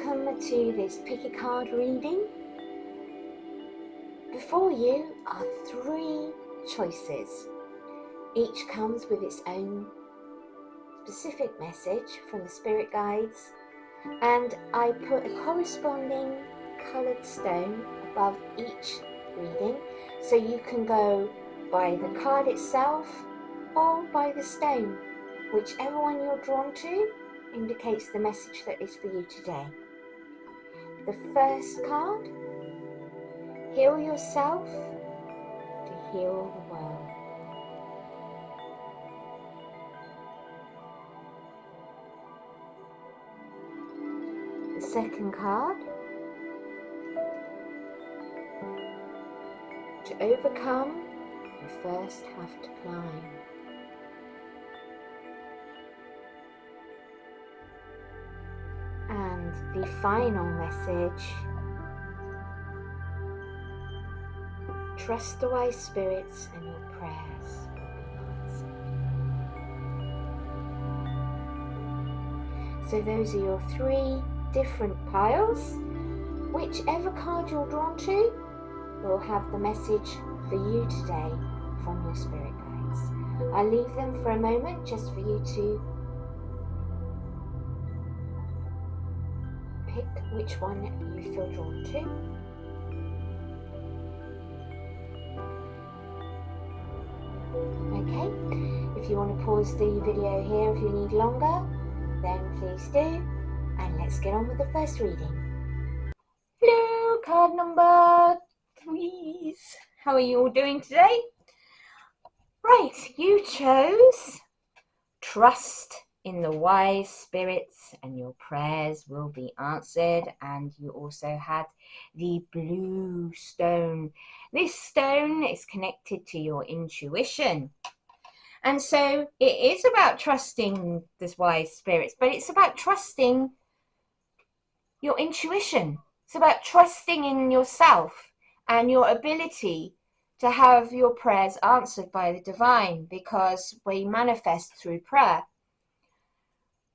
welcome to this pick a card reading. Before you are 3 choices. Each comes with its own specific message from the spirit guides, and I put a corresponding coloured stone above each reading, so you can go by the card itself or by the stone. Whichever one you're drawn to indicates the message that is for you today. The first card, heal yourself to heal the world. The second card, to overcome, you first have to climb. And the final message, trust the wise spirits and your prayers will be answered. So those are your 3 different piles. Whichever card you're drawn to will have the message for you today from your spirit guides. I'll leave them for a moment just for you to pick which one you feel drawn to. Okay, if you want to pause the video here if you need longer, then please do, and let's get on with the first reading. Hello, card number 3s. How are you all doing today? Right, you chose trust in the wise spirits and your prayers will be answered, and you also had the blue stone. This stone is connected to your intuition, and so it is about trusting this wise spirits, but it's about trusting your intuition. It's about trusting in yourself and your ability to have your prayers answered by the divine, because we manifest through prayer.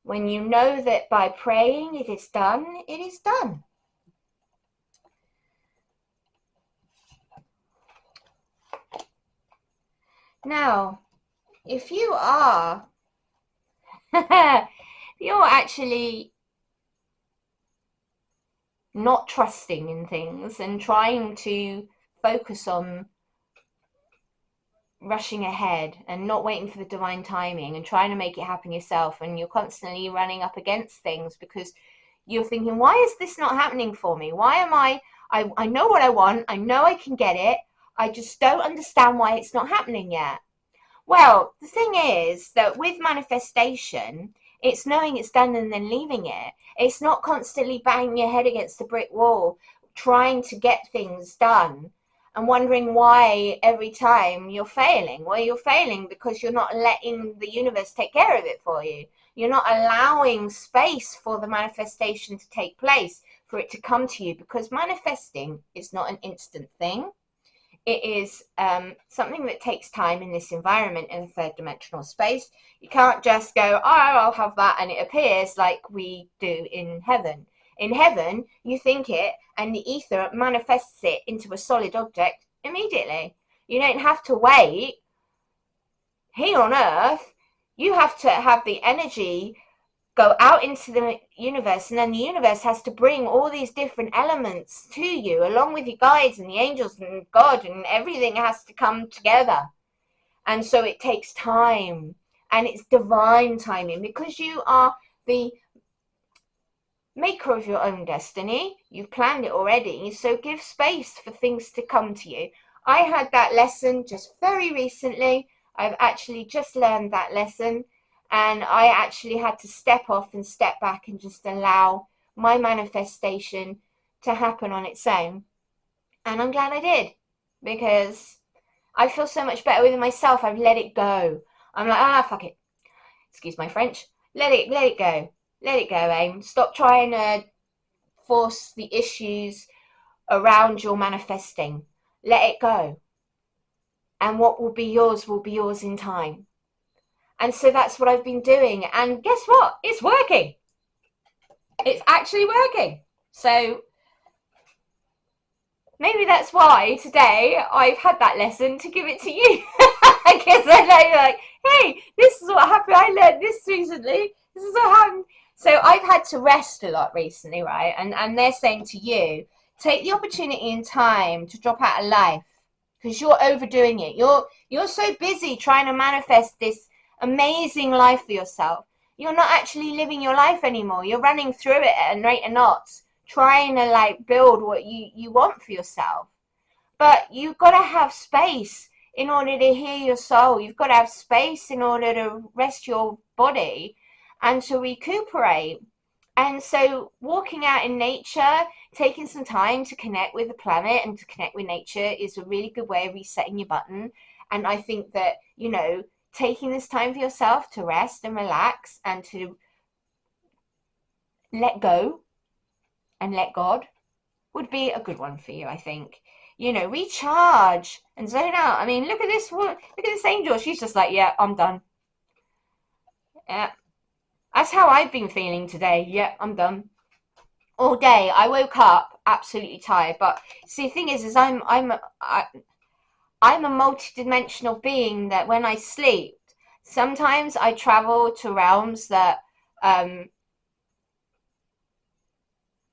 When you know that by praying it is done, it is done. Now, if you are, you're actually not trusting in things and trying to focus on rushing ahead and not waiting for the divine timing and trying to make it happen yourself, and you're constantly running up against things because you're thinking, why is this not happening for me? Why am I know what I want, I know I can get it, I just don't understand why it's not happening yet. Well, the thing is that with manifestation, it's knowing it's done and then leaving it. It's not constantly banging your head against the brick wall trying to get things done and wondering why every time you're failing. Well, you're failing because you're not letting the universe take care of it for you. You're not allowing space for the manifestation to take place, for it to come to you, because manifesting is not an instant thing. It is something that takes time in this environment, in a 3rd dimensional space. You can't just go, oh, I'll have that, and it appears like we do in heaven. In heaven, you think it, and the ether manifests it into a solid object immediately. You don't have to wait. Here on earth, you have to have the energy go out into the universe, and then the universe has to bring all these different elements to you, along with your guides and the angels and God, and everything has to come together. And so it takes time, and it's divine timing, because you are the maker of your own destiny. You've planned it already, so give space for things to come to you. I had that lesson just very recently. I've actually just learned that lesson, and I actually had to step off and step back and just allow my manifestation to happen on its own. And I'm glad I did, because I feel so much better within myself. I've let it go. I'm like, fuck it. Excuse my French. Let it go. Let it go, AIM. Stop trying to force the issues around your manifesting. Let it go. And what will be yours in time. And so that's what I've been doing. And guess what? It's working. It's actually working. So maybe that's why today I've had that lesson to give it to you. Because I know you're like, hey, this is what happened. I learned this recently. This is what happened. So I've had to rest a lot recently, right? And they're saying to you, take the opportunity and time to drop out of life because you're overdoing it. You're so busy trying to manifest this amazing life for yourself. You're not actually living your life anymore. You're running through it at a rate of knots, trying to like build what you want for yourself. But you've got to have space in order to heal your soul. You've got to have space in order to rest your body and to recuperate. And so walking out in nature, taking some time to connect with the planet and to connect with nature is a really good way of resetting your button. And I think that, taking this time for yourself to rest and relax and to let go and let God would be a good one for you, I think. Recharge and zone out. I mean, look at this one. Look at this angel. She's just like, yeah, I'm done. Yeah, that's how I've been feeling today. Yeah, I'm done. All day. I woke up absolutely tired. But see, the thing is I'm a multi-dimensional being that when I sleep, sometimes I travel to realms that um,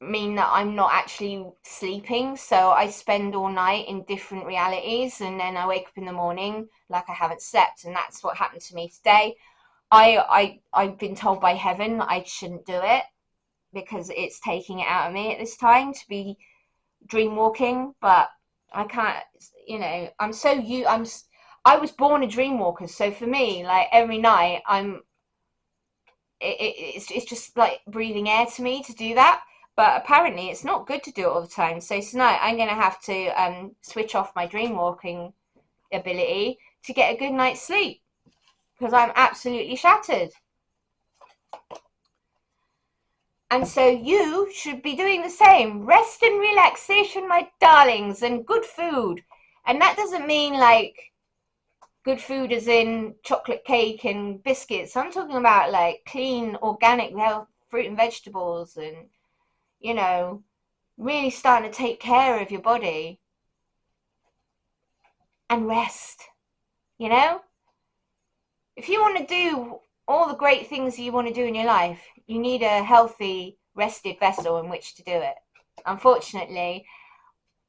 mean that I'm not actually sleeping. So I spend all night in different realities and then I wake up in the morning like I haven't slept. And that's what happened to me today. I've been told by heaven I shouldn't do it because it's taking it out of me at this time to be dream walking, but I can't, I'm so I was born a dream walker. So for me, like every night it's just like breathing air to me to do that. But apparently, it's not good to do it all the time. So tonight, I'm going to have to switch off my dream walking ability to get a good night's sleep because I'm absolutely shattered. And so you should be doing the same. Rest and relaxation, my darlings, and good food. And that doesn't mean like good food as in chocolate cake and biscuits. I'm talking about like clean, organic health, fruit and vegetables and really starting to take care of your body and rest. You know, if you want to do all the great things you want to do in your life, you need a healthy, rested vessel in which to do it. Unfortunately,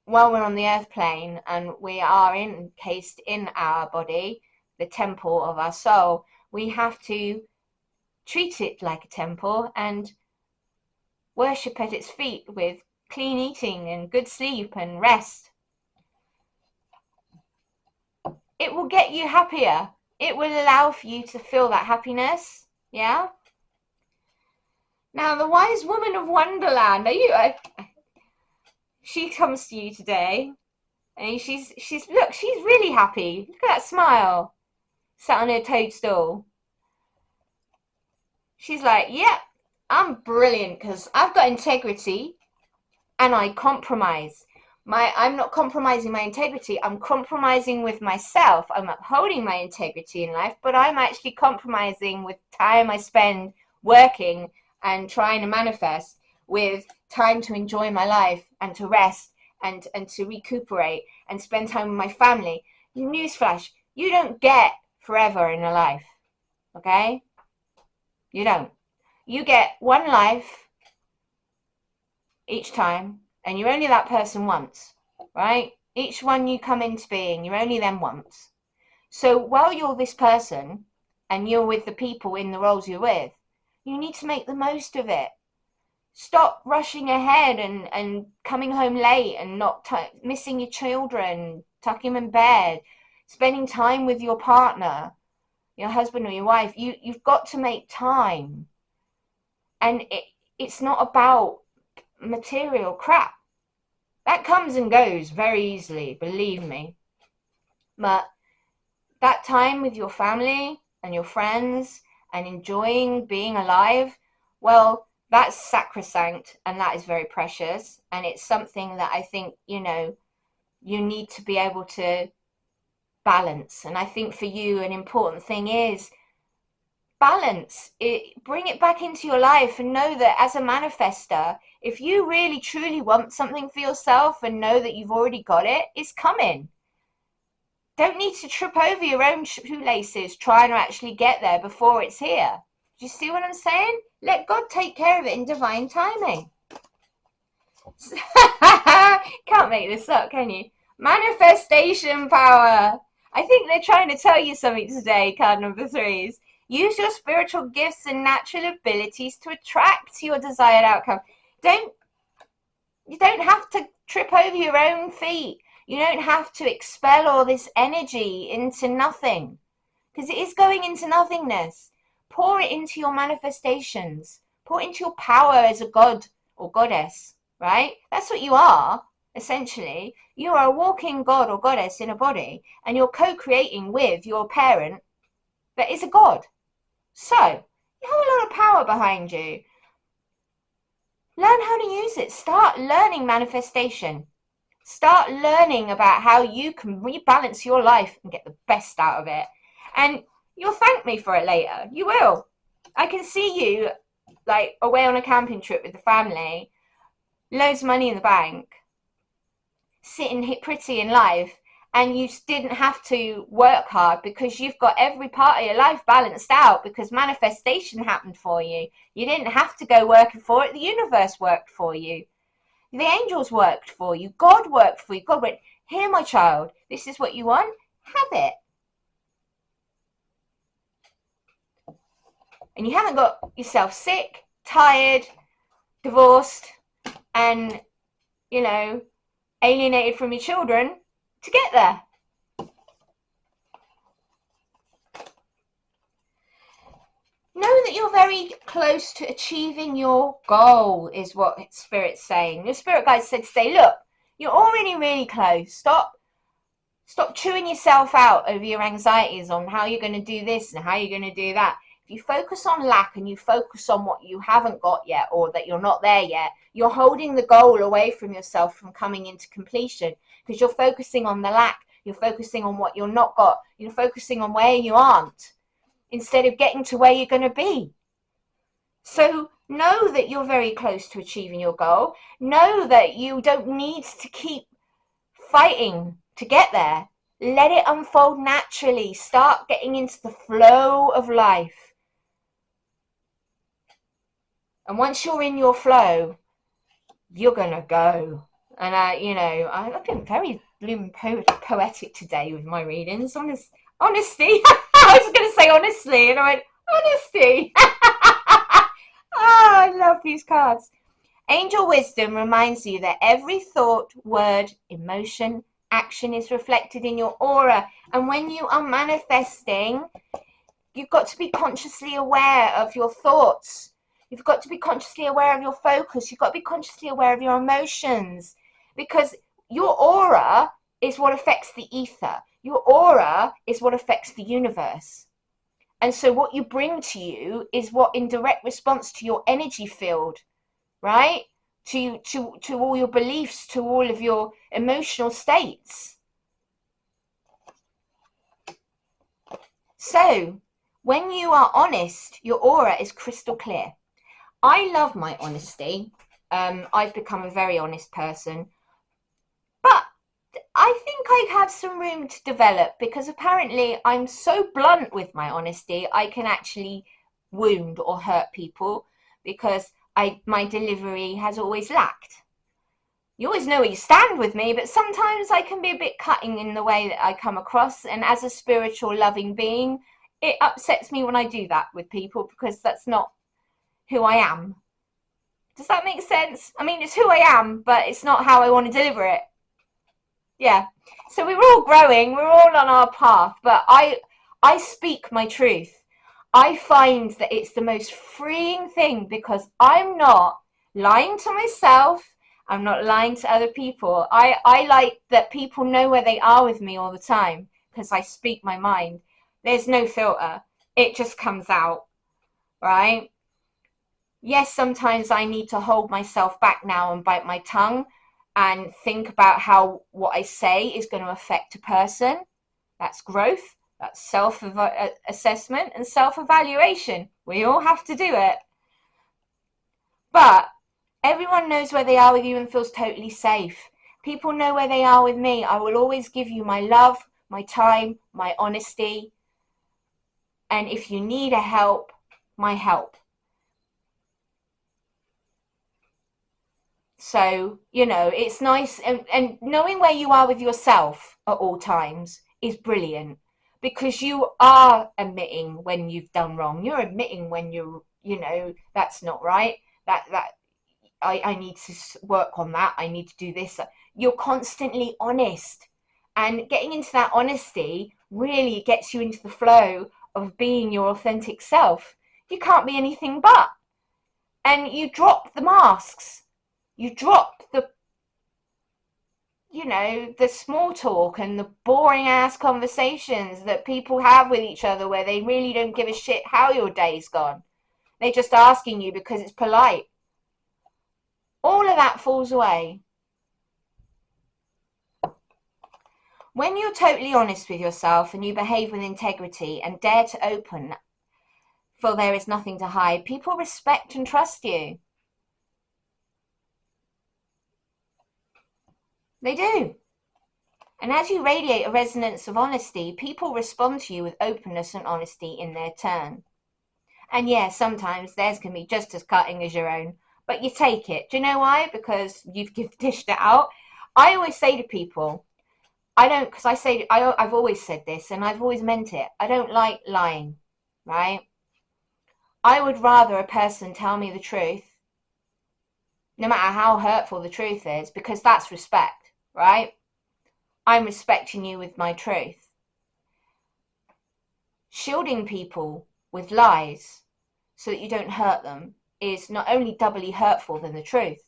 while we're on the earth plane and we are encased in our body, the temple of our soul, we have to treat it like a temple and worship at its feet with clean eating and good sleep and rest. It will get you happier. It will allow for you to feel that happiness. Yeah. Now, the wise woman of Wonderland, she comes to you today, and she's look, she's really happy. Look at that smile, sat on her toadstool. She's like, "Yep, I'm brilliant because I've got integrity, and I compromise. I'm not compromising my integrity. I'm compromising with myself. I'm upholding my integrity in life, but I'm actually compromising with time I spend working and trying to manifest with time to enjoy my life and to rest and to recuperate and spend time with my family. Newsflash, you don't get forever in a life, okay? You don't. You get one life each time, and you're only that person once, right? Each one you come into being, you're only them once. So while you're this person and you're with the people in the roles you're with, you need to make the most of it. Stop rushing ahead and coming home late and not missing your children, tucking them in bed, spending time with your partner, your husband or your wife. You've got to make time. And it's not about material crap. That comes and goes very easily, believe me. But that time with your family and your friends and enjoying being alive, well, that's sacrosanct and that is very precious. And it's something that I think, you need to be able to balance. And I think for you, an important thing is balance it, bring it back into your life, and know that as a manifester, if you really truly want something for yourself and know that you've already got it, it's coming. Don't need to trip over your own shoelaces trying to actually get there before it's here. Do you see what I'm saying? Let God take care of it in divine timing. Can't make this up, can you? Manifestation power. I think they're trying to tell you something today, card number 3s. Use your spiritual gifts and natural abilities to attract your desired outcome. You don't have to trip over your own feet. You don't have to expel all this energy into nothing, because it is going into nothingness. Pour it into your manifestations. Pour it into your power as a god or goddess, right? That's what you are, essentially. You are a walking god or goddess in a body, and you're co-creating with your parent that is a god. So, you have a lot of power behind you. Learn how to use it. Start learning manifestation. Start learning about how you can rebalance your life and get the best out of it. And you'll thank me for it later. You will. I can see you like away on a camping trip with the family, loads of money in the bank, sitting pretty in life, and you didn't have to work hard because you've got every part of your life balanced out because manifestation happened for you. You didn't have to go working for it. The universe worked for you. The angels worked for you. God worked for you. God went, here, my child, this is what you want. Have it. And you haven't got yourself sick, tired, divorced, and, alienated from your children to get there. Know that you're very close to achieving your goal, is what Spirit's saying. Your Spirit guide said today, look, you're already really close. Stop chewing yourself out over your anxieties on how you're going to do this and how you're going to do that. If you focus on lack and you focus on what you haven't got yet or that you're not there yet, you're holding the goal away from yourself from coming into completion because you're focusing on the lack. You're focusing on what you're not got. You're focusing on where you aren't instead of getting to where you're going to be. So know that you're very close to achieving your goal. Know that you don't need to keep fighting to get there. Let it unfold naturally. Start getting into the flow of life. And once you're in your flow, you're going to go. And, I've been very poetic today with my readings. Honesty. I was going to say honestly, and I went, honesty. I love these cards. Angel wisdom reminds you that every thought, word, emotion, action is reflected in your aura. And when you are manifesting, you've got to be consciously aware of your thoughts. You've got to be consciously aware of your focus. You've got to be consciously aware of your emotions, because your aura is what affects the ether. Your aura is what affects the universe. And so what you bring to you is what in direct response to your energy field, right? To all your beliefs, to all of your emotional states. So when you are honest, your aura is crystal clear. I love my honesty. I've become a very honest person. But I think I have some room to develop, because apparently I'm so blunt with my honesty, I can actually wound or hurt people because my delivery has always lacked. You always know where you stand with me, but sometimes I can be a bit cutting in the way that I come across. And as a spiritual loving being, it upsets me when I do that with people because that's not who I am. Does that make sense? I mean, it's who I am, but it's not how I want to deliver it. Yeah. So we're all growing, we're all on our path, but I speak my truth. I find that it's the most freeing thing because I'm not lying to myself. I'm not lying to other people. I like that people know where they are with me all the time because I speak my mind. There's no filter. It just comes out, right? Yes, sometimes I need to hold myself back now and bite my tongue and think about how what I say is going to affect a person. That's growth. That's self-assessment and self-evaluation. We all have to do it. But everyone knows where they are with you and feels totally safe. People know where they are with me. I will always give you my love, my time, my honesty. And if you need a help, my help. So, it's nice, and knowing where you are with yourself at all times is brilliant, because you are admitting when you've done wrong. You're admitting when that's not right. I need to work on that. I need to do this. You're constantly honest, and getting into that honesty really gets you into the flow of being your authentic self. You can't be anything but, and you drop the masks. You drop the small talk and the boring ass conversations that people have with each other, where they really don't give a shit how your day's gone. They're just asking you because it's polite. All of that falls away. When you're totally honest with yourself and you behave with integrity and dare to open, for there is nothing to hide, people respect and trust you. They do. And as you radiate a resonance of honesty, people respond to you with openness and honesty in their turn. And yeah, sometimes theirs can be just as cutting as your own, but you take it. Do you know why? Because you've dished it out. I always say to people, I've always said this and I've always meant it. I don't like lying, right? I would rather a person tell me the truth, no matter how hurtful the truth is, because that's respect, right? I'm respecting you with my truth. Shielding people with lies so that you don't hurt them is not only doubly hurtful than the truth,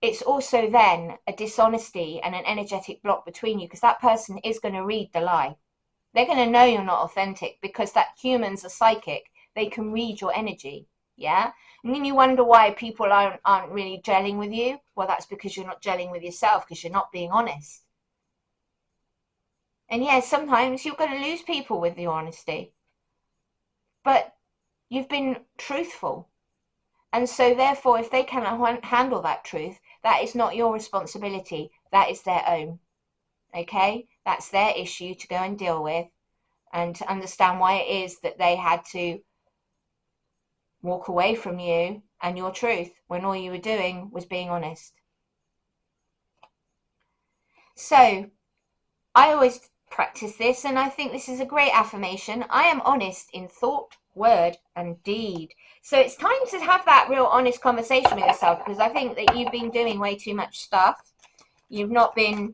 it's also then a dishonesty and an energetic block between you, because that person is going to read the lie. They're going to know you're not authentic, because that humans are psychic. They can read your energy. Yeah. And then you wonder why people aren't really gelling with you. Well, that's because you're not gelling with yourself, because you're not being honest. And yeah, sometimes you're going to lose people with your honesty, but you've been truthful. And so therefore, if they cannot handle that truth, that is not your responsibility. That is their own. Okay? That's their issue to go and deal with, and to understand why it is that they had to walk away from you and your truth when all you were doing was being honest. So I always practice this, and I think this is a great affirmation. I am honest in thought, word, and deed. So it's time to have that real honest conversation with yourself, because I think that you've been doing way too much stuff. You've not been,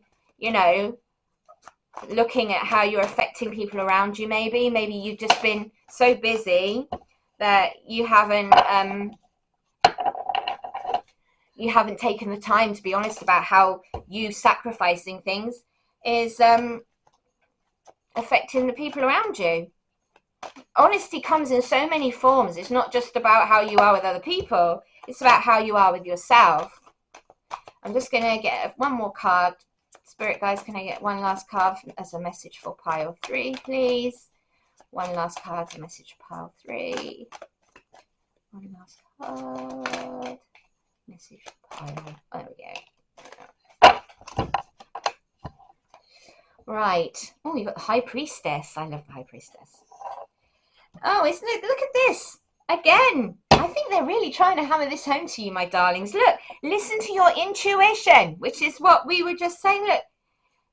looking at how you're affecting people around you. Maybe you've just been so busy that you haven't taken the time to be honest about how you sacrificing things is affecting the people around you. Honesty comes in so many forms. It's not just about how you are with other people, it's about how you are with yourself. I'm just going to get one more card. Spirit guys, can I get one last card as a message for pile 3, please? One last card as a message for pile 3. One last card. Message for pile. There we go. Right. Oh, you've got the High Priestess. I love the High Priestess. Oh, isn't it? Look at this. Again. I think they're really trying to hammer this home to you, my darlings. Look, listen to your intuition, which is what we were just saying. Look,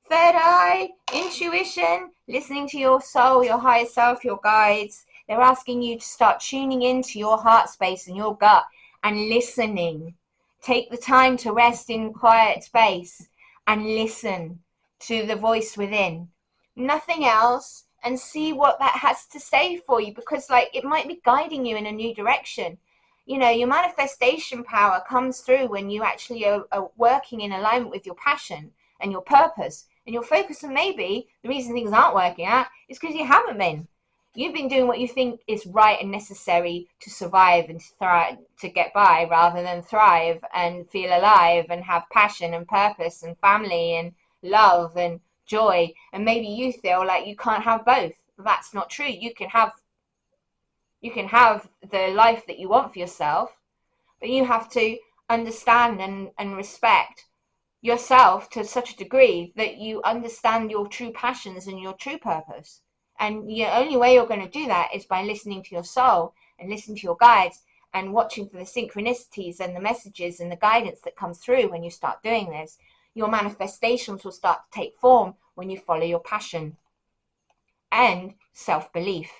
third eye, intuition, listening to your soul, your higher self, your guides. They're asking you to start tuning into your heart space and your gut and listening. Take the time to rest in quiet space and listen to the voice within. Nothing else. And see what that has to say for you, because it might be guiding you in a new direction. Your manifestation power comes through when you actually are working in alignment with your passion and your purpose and your focus. And maybe the reason things aren't working out is because you haven't been. You've been doing what you think is right and necessary to survive and to thrive, to get by, rather than thrive and feel alive and have passion and purpose and family and love and joy. And maybe you feel like you can't have both, that's not true. You can have the life that you want for yourself, but you have to understand and respect yourself to such a degree that you understand your true passions and your true purpose. And the only way you're going to do that is by listening to your soul and listening to your guides and watching for the synchronicities and the messages and the guidance that comes through when you start doing this. Your manifestations will start to take form when you follow your passion. And self-belief,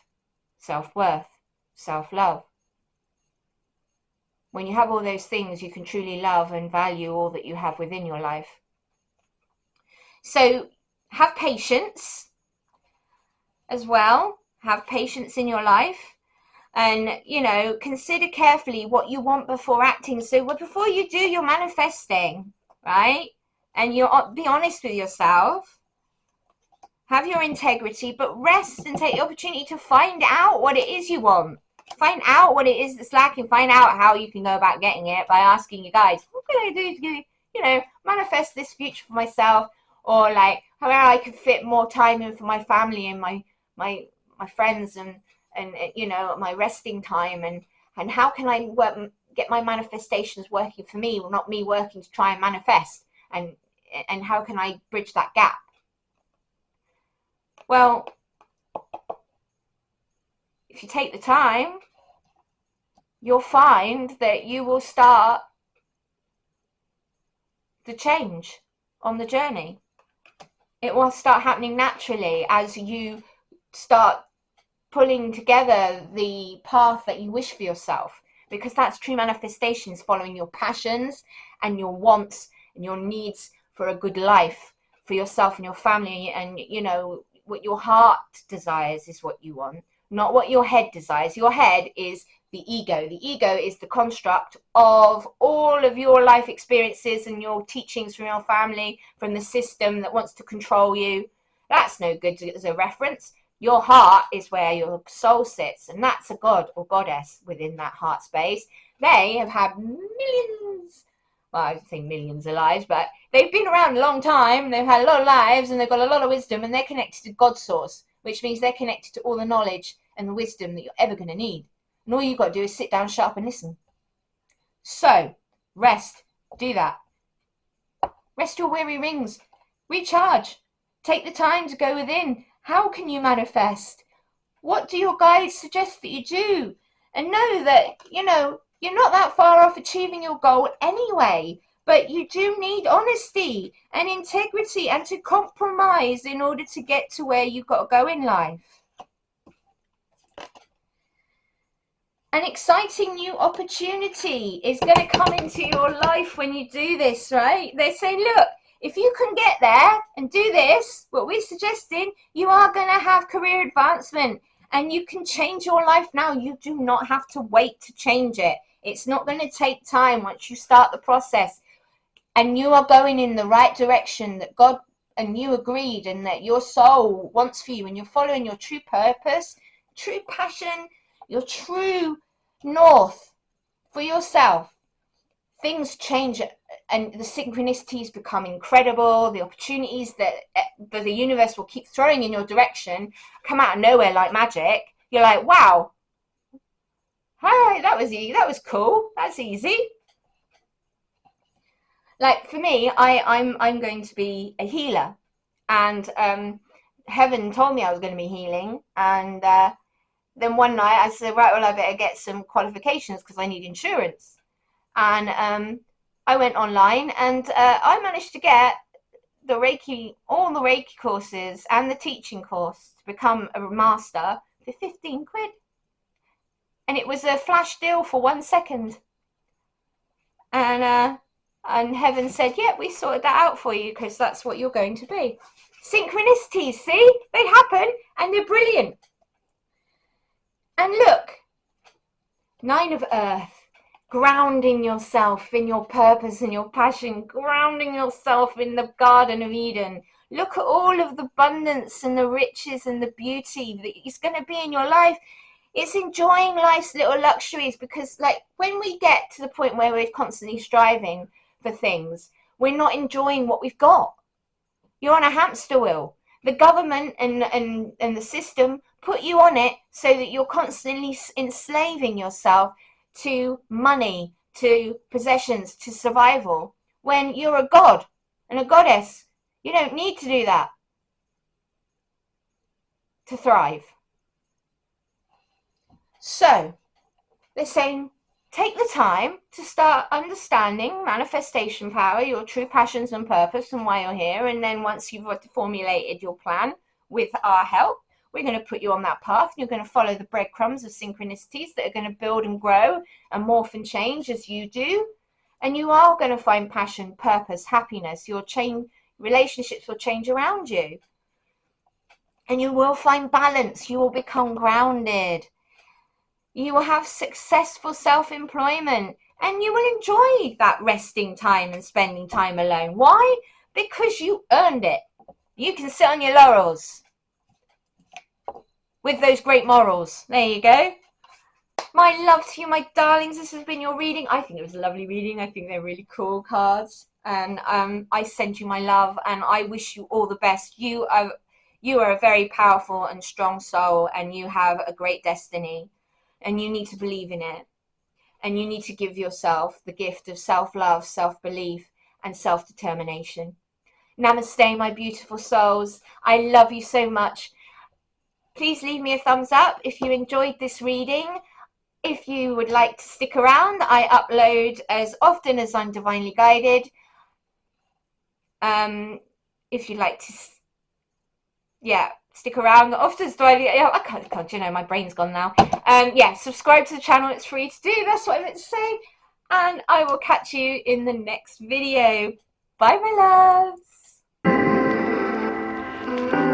self-worth, self-love. When you have all those things, you can truly love and value all that you have within your life. So have patience as well. Have patience in your life. And, consider carefully what you want before acting. So before you do your manifesting, right? And be honest with yourself. Have your integrity, but rest and take the opportunity to find out what it is you want. Find out what it is that's lacking. Find out how you can go about getting it by asking your guides, what can I do to, manifest this future for myself? Or like how I could fit more time in for my family and my friends and my resting time, and how can I get my manifestations working for me, or not me working to try and manifest, and how can I bridge that gap? Well, if you take the time, you'll find that you will start the change on the journey. It will start happening naturally as you start pulling together the path that you wish for yourself, because that's true manifestations, following your passions and your wants and your needs for a good life for yourself and your family. And what your heart desires is what you want, not what your head desires. Your head is the ego. The ego is the construct of all of your life experiences and your teachings from your family, from the system that wants to control you. That's no good as a reference. Your heart is where your soul sits, and that's a god or goddess within that heart space. They have had millions, well, I would say millions of lives, but they've been around a long time. They've had a lot of lives, and they've got a lot of wisdom, and they're connected to God source, which means they're connected to all the knowledge and the wisdom that you're ever going to need. And all you've got to do is sit down, shut up, and listen. So, rest. Do that. Rest your weary wings. Recharge. Take the time to go within. How can you manifest? What do your guides suggest that you do? And know that, you're not that far off achieving your goal anyway. But you do need honesty and integrity and to compromise in order to get to where you've got to go in life. An exciting new opportunity is going to come into your life when you do this, right? They're saying, look, if you can get there and do this, what we're suggesting, you are going to have career advancement and you can change your life now. You do not have to wait to change it. It's not going to take time once you start the process, and you are going in the right direction that God and you agreed and that your soul wants for you, and you're following your true purpose, true passion, your true north for yourself. Things change and the synchronicities become incredible. The opportunities that the universe will keep throwing in your direction come out of nowhere like magic. You're like, wow, hi, that was easy. That was cool. That's easy. Like for me, I'm going to be a healer, and heaven told me I was going to be healing, and then one night I said, right, well, I better get some qualifications because I need insurance. And I went online and I managed to get all the Reiki courses and the teaching course to become a master for 15 quid. And it was a flash deal for 1 second. And heaven said, yeah, we sorted that out for you because that's what you're going to be. Synchronicities, see? They happen and they're brilliant. And look, 9 of Earth, grounding yourself in your purpose and your passion, grounding yourself in the Garden of Eden. Look at all of the abundance and the riches and the beauty that is going to be in your life. It's enjoying life's little luxuries, because like when we get to the point where we're constantly striving for things, we're not enjoying what we've got. You're on a hamster wheel. The government and the system put you on it so that you're constantly enslaving yourself to money, to possessions, to survival, when you're a god and a goddess. You don't need to do that to thrive. So they're saying, take the time to start understanding manifestation power, your true passions and purpose, and why you're here. And then once you've formulated your plan with our help, we're going to put you on that path. You're going to follow the breadcrumbs of synchronicities that are going to build and grow and morph and change as you do. And you are going to find passion, purpose, happiness. Your relationships will change around you. And you will find balance. You will become grounded. You will have successful self-employment, and you will enjoy that resting time and spending time alone. Why? Because you earned it. You can sit on your laurels with those great morals. There you go. My love to you, my darlings. This has been your reading. I think it was a lovely reading. I think they're really cool cards. And I send you my love, and I wish you all the best. You are a very powerful and strong soul, and you have a great destiny. And you need to believe in it. And you need to give yourself the gift of self-love, self-belief, and self-determination. Namaste, my beautiful souls. I love you so much. Please leave me a thumbs up if you enjoyed this reading. If you would like to stick around, I upload as often as I'm divinely guided. If you'd like to, stick around. Often I can't, you know, my brain's gone now. Subscribe to the channel. It's free to do. That's what I meant to say. And I will catch you in the next video. Bye, my loves.